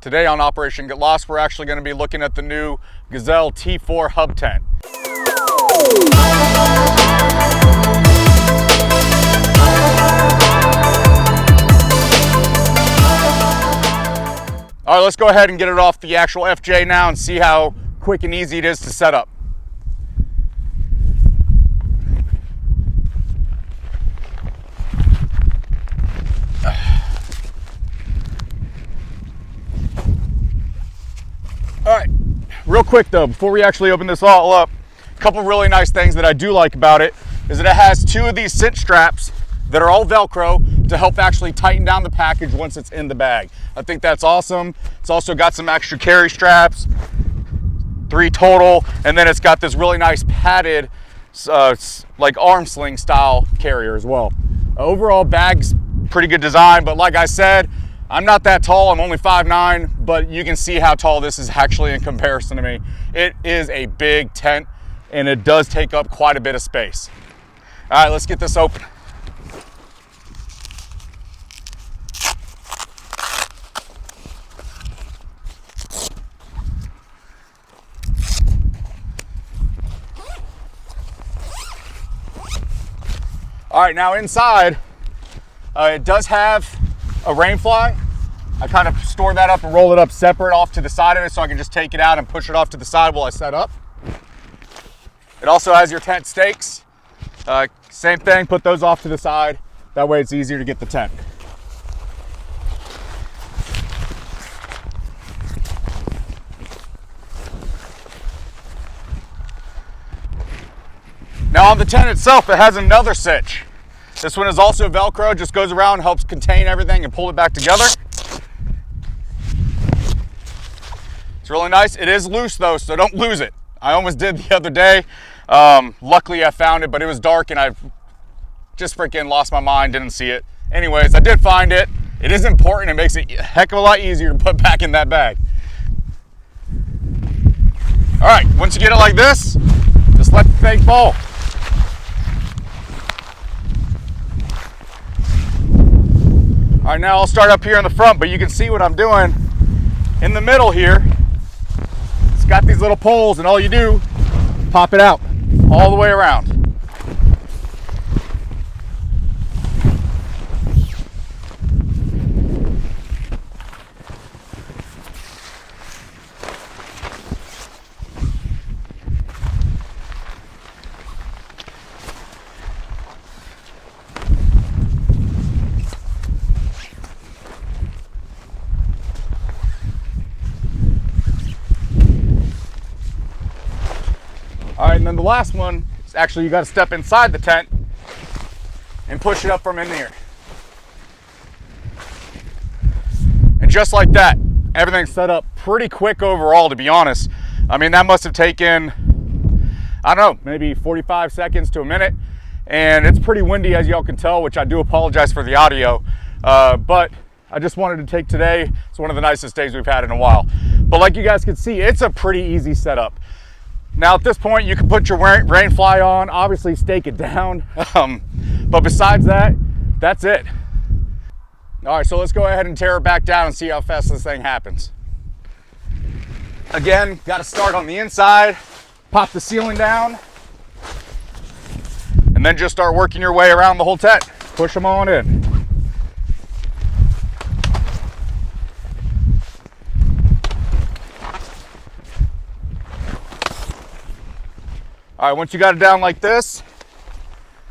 Today on Operation Get Lost, we're actually going to be looking at the new Gazelle T4 hub tent. All right, let's go ahead and get it off the actual FJ now and see how quick and easy it is to set up. All right, real quick though, before we actually open this all up, a couple really nice things that I do like about it is that it has two of these cinch straps that are all Velcro to help actually tighten down the package once it's in the bag. I think that's awesome. It's also got some extra carry straps, 3 total, and then it's got this really nice padded, like arm sling style carrier as well. Overall, bag's pretty good design, but like I said, I'm not that tall, I'm only 5'9", but you can see how tall this is actually in comparison to me. It is a big tent, and it does take up quite a bit of space. All right, let's get this open. All right, now inside, it does have a rain fly. I kind of store that up and roll it up separate off to the side of it so I can just take it out and push it off to the side while I set up. It also has your tent stakes. Same thing, put those off to the side. That way it's easier to get the tent. Now on the tent itself, it has another cinch. This one is also Velcro, just goes around, helps contain everything and pull it back together. It's really nice. It is loose though, so don't lose it. I almost did the other day. Luckily I found it, but it was dark and I just freaking lost my mind, didn't see it. Anyways, I did find it. It is important. It makes it a heck of a lot easier to put back in that bag. All right, once you get it like this, just let the thing fall. All right, now I'll start up here in the front, but you can see what I'm doing. In the middle here, it's got these little poles, and all you do, pop it out all the way around. All right, and then the last one is actually you got to step inside the tent and push it up from in here. And just like that, everything's set up pretty quick overall, to be honest. I mean, that must have taken, I don't know, maybe 45 seconds to a minute. And it's pretty windy, as y'all can tell, which I do apologize for the audio. But I just wanted to take today. It's one of the nicest days we've had in a while. But like you guys can see, it's a pretty easy setup. Now at this point, you can put your rain fly on, obviously stake it down. But besides that, that's it. All right, so let's go ahead and tear it back down and see how fast this thing happens. Again, got to start on the inside, pop the ceiling down, and then just start working your way around the whole tent. Push them on in. All right, once you got it down like this,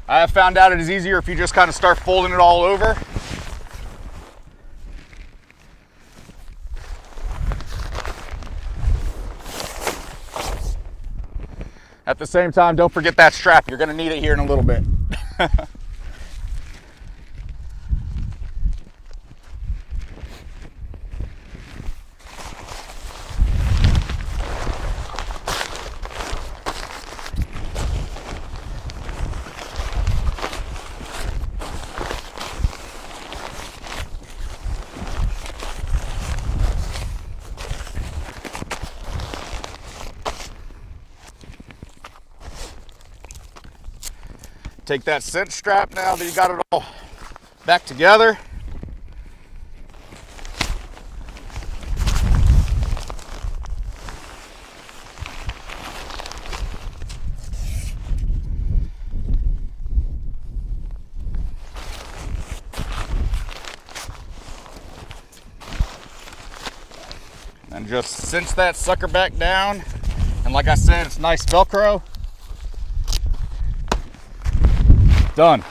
I have found out it is easier if you just kind of start folding it all over. At the same time, don't forget that strap. You're gonna need it here in a little bit. Take that cinch strap now that you got it all back together. and just cinch that sucker back down. And like I said, it's nice Velcro. Done.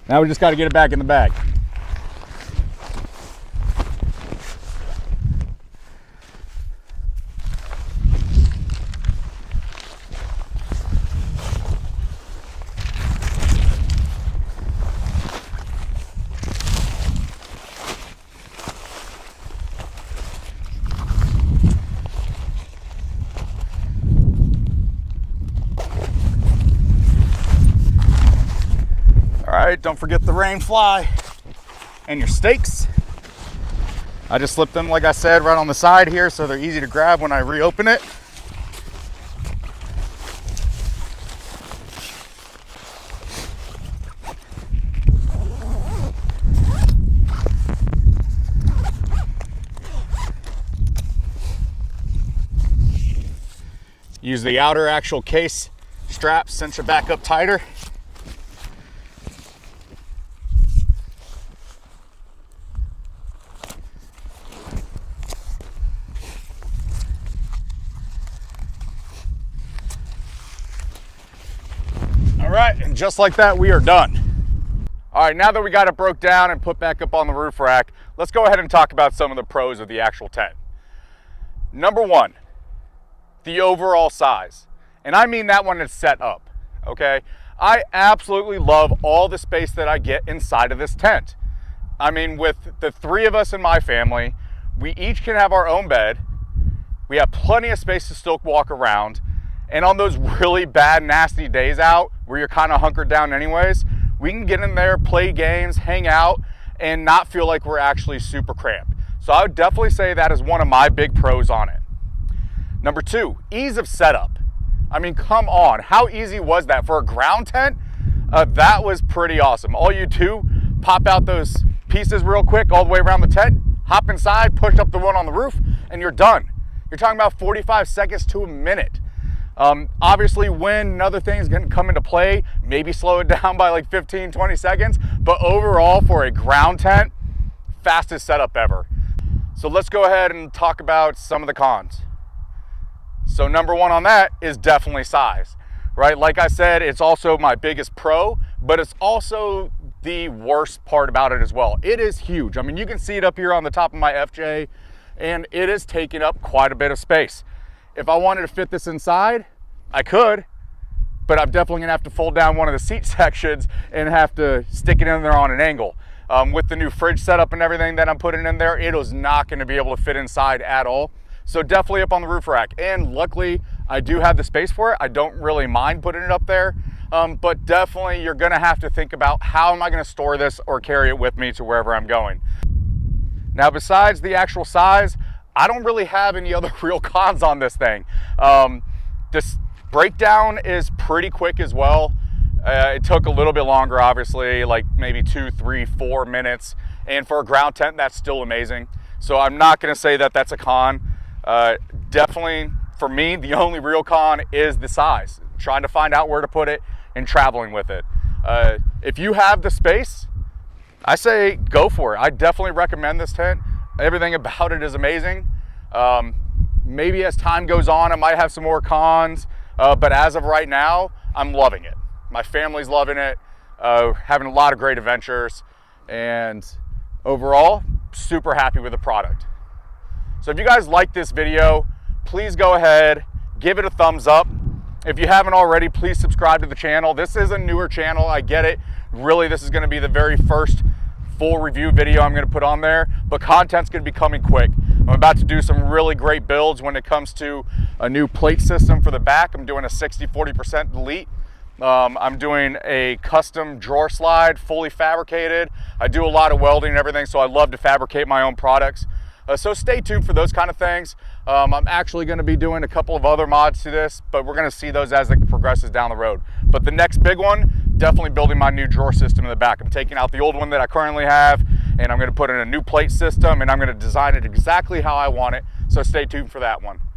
Now we just got to get it back in the bag. Alright, don't forget the rain fly and your stakes. I just slipped them, like I said, right on the side here so they're easy to grab when I reopen it. Use the outer actual case strap, cinch it back up tighter. All right, and just like that, we are done. All right, now that we got it broke down and put back up on the roof rack, let's go ahead and talk about some of the pros of the actual tent. Number one, the overall size. And I mean that when it's set up, okay? I absolutely love all the space that I get inside of this tent. I mean, with the three of us in my family, we each can have our own bed. We have plenty of space to still walk around. And on those really bad, nasty days out where you're kind of hunkered down anyways, we can get in there, play games, hang out, and not feel like we're actually super cramped. So I would definitely say that is one of my big pros on it. Number two, ease of setup. I mean, come on, how easy was that for a ground tent? That was pretty awesome. All you do, pop out those pieces real quick all the way around the tent, hop inside, push up the one on the roof, and you're done. You're talking about 45 seconds to a minute. Obviously wind and other things can come into play, maybe slow it down by like 15, 20 seconds, but overall for a ground tent, fastest setup ever. So let's go ahead and talk about some of the cons. So number one on that is definitely size, right? Like I said, it's also my biggest pro, but it's also the worst part about it as well. It is huge. I mean, you can see it up here on the top of my FJ, and it is taking up quite a bit of space. If I wanted to fit this inside, I could, but I'm definitely gonna have to fold down one of the seat sections and have to stick it in there on an angle. With the new fridge setup and everything that I'm putting in there, it is not gonna be able to fit inside at all. So definitely up on the roof rack. And luckily, I do have the space for it. I don't really mind putting it up there, but definitely you're gonna have to think about how am I gonna store this or carry it with me to wherever I'm going. Now, besides the actual size, I don't really have any other real cons on this thing. This breakdown is pretty quick as well. It took a little bit longer, obviously, like maybe 2, 3, 4 minutes. And for a ground tent, that's still amazing. So I'm not gonna say that that's a con. Definitely, for me, the only real con is the size. Trying to find out where to put it and traveling with it. If you have the space, I say go for it. I definitely recommend this tent. Everything about it is amazing. Maybe as time goes on, it might have some more cons, but as of right now, I'm loving it. My family's loving it, having a lot of great adventures, and overall, super happy with the product. So if you guys like this video, please go ahead, give it a thumbs up. If you haven't already, please subscribe to the channel. This is a newer channel, I get it. Really, this is gonna be the very first full review video I'm gonna put on there, but content's gonna be coming quick. I'm about to do some really great builds when it comes to a new plate system for the back. I'm doing a 60-40% delete. I'm doing a custom drawer slide, fully fabricated. I do a lot of welding and everything, so I love to fabricate my own products. So stay tuned for those kind of things. I'm actually gonna be doing a couple of other mods to this, but we're gonna see those as it progresses down the road. But the next big one, definitely building my new drawer system in the back. I'm taking out the old one that I currently have, and I'm gonna put in a new plate system, and I'm gonna design it exactly how I want it. So stay tuned for that one.